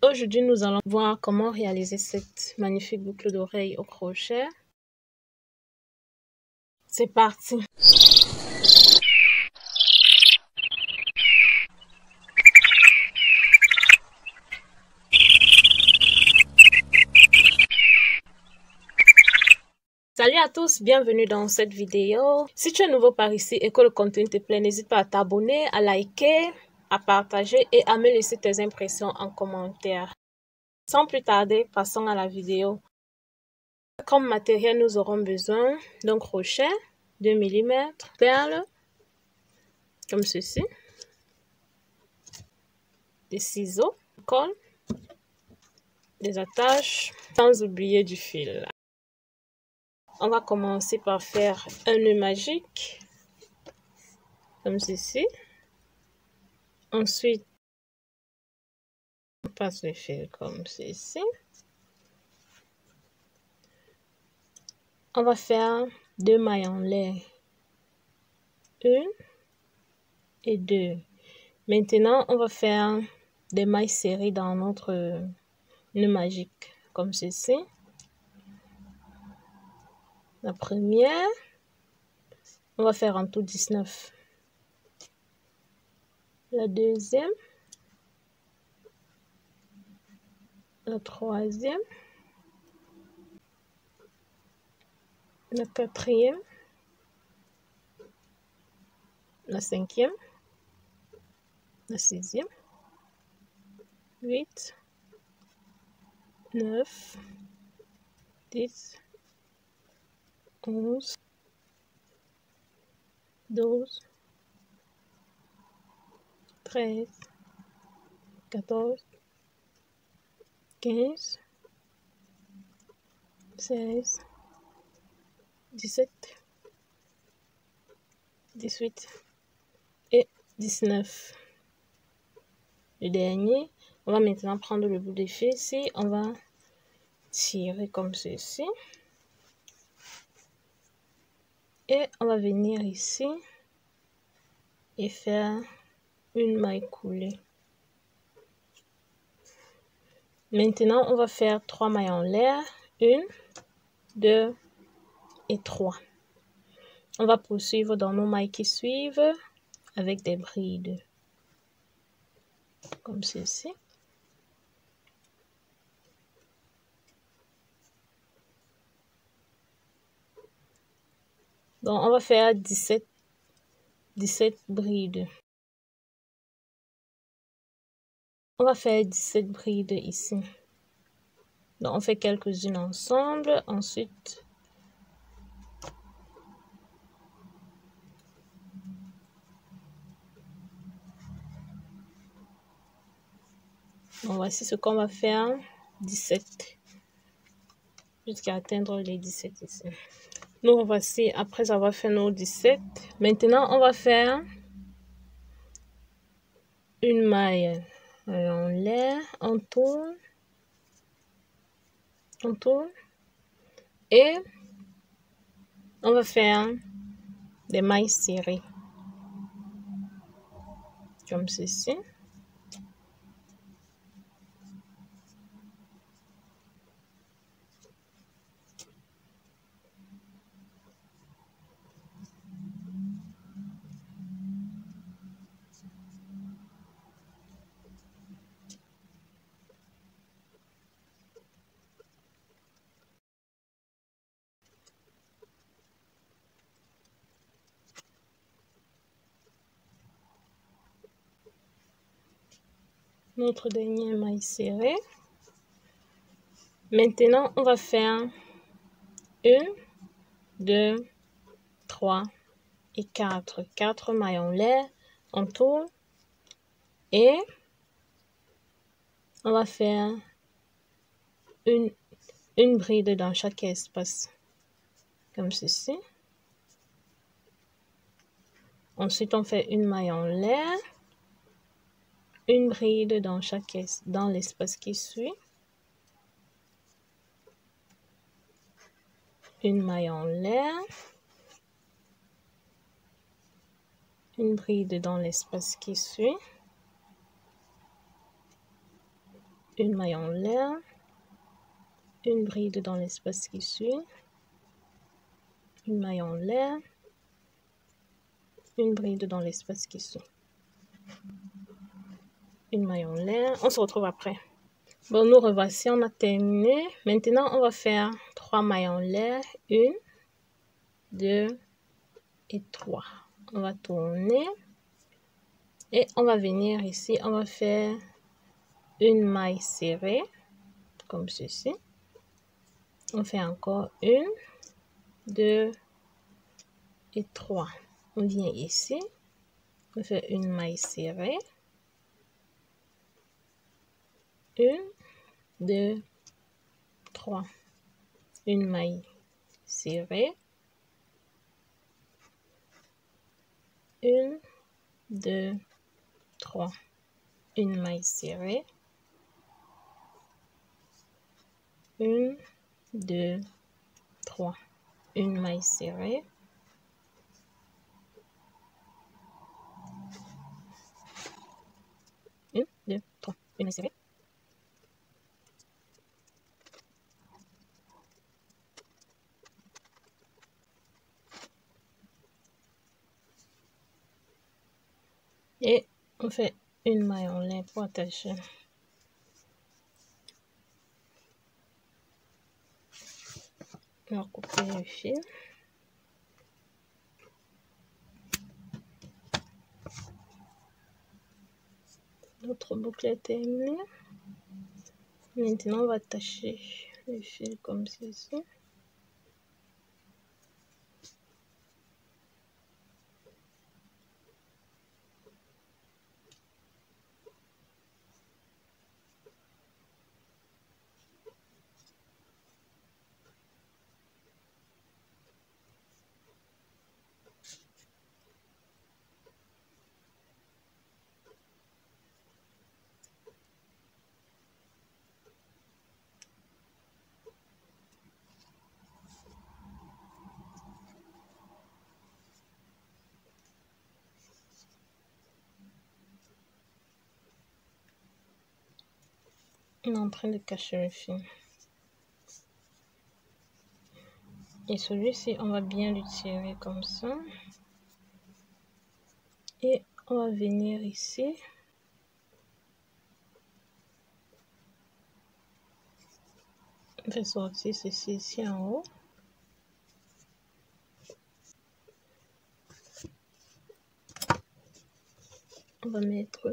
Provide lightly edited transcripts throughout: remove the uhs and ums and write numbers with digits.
Aujourd'hui, nous allons voir comment réaliser cette magnifique boucle d'oreille au crochet. C'est parti! Salut à tous, bienvenue dans cette vidéo. Si tu es nouveau par ici et que le contenu te plaît, n'hésite pas à t'abonner, à liker, à partager et à me laisser tes impressions en commentaire. Sans plus tarder, passons à la vidéo. Comme matériel, nous aurons besoin d'un crochet, 2 mm, perles, comme ceci, des ciseaux, colle, des attaches, sans oublier du fil. On va commencer par faire un nœud magique, comme ceci. Ensuite, on passe le fil comme ceci. On va faire 2 mailles en l'air. 1 et 2. Maintenant, on va faire des mailles serrées dans notre nœud magique, comme ceci. La première, on va faire en tout 19. La deuxième, la troisième, la quatrième, la cinquième, la sixième, 8, 9, 10, 11, 12, 13, 14, 15, 16, 17, 18 et 19. Le dernier, on va maintenant prendre le bout de fil ici, on va tirer comme ceci. Et on va venir ici et faire une maille coulée. Maintenant, on va faire 3 mailles en l'air. 1, 2 et 3. On va poursuivre dans nos mailles qui suivent avec des brides. Comme ceci. Donc, on va faire 17 brides. On va faire 17 brides ici. Donc, on fait quelques-unes ensemble. Ensuite, donc voici ce qu'on va faire. 17. Jusqu'à atteindre les 17 ici. Nous voici après avoir fait nos 17. Maintenant, on va faire une maille en l'air, on tourne et on va faire des mailles serrées comme ceci. Notre dernière maille serrée. Maintenant, on va faire 1, 2, 3 et 4. 4 mailles en l'air, on tourne et on va faire une bride dans chaque espace, comme ceci. Ensuite, on fait une maille en l'air, une bride dans l'espace qui suit, une maille en l'air, une bride dans l'espace qui suit, une maille en l'air, une bride dans l'espace qui suit, une maille en l'air, une bride dans l'espace qui suit, une maille en l'air. On se retrouve après. Bon, nous revoici, on a terminé. Maintenant, on va faire 3 mailles en l'air, 1, 2 et 3. On va tourner et on va venir ici, on va faire une maille serrée comme ceci. On fait encore 1, 2 et 3. On vient ici, on fait une maille serrée, 1, 2, 3, une maille serrée, 1, 2, 3, une maille serrée, 1, 2, 3, une maille serrée, 1, 2, 3, une maille serrée. Et on fait une maille en lin pour attacher. On va couper le fil. Notre boucle est terminée. Maintenant, on va attacher le fil comme ceci. On est en train de cacher le fil. Et celui-ci, on va bien le tirer comme ça. Et on va venir ici. On va sortir ceci ici en haut. On va mettre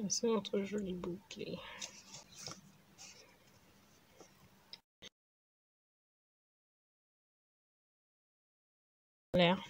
C'est notre joli bouquet. L'air.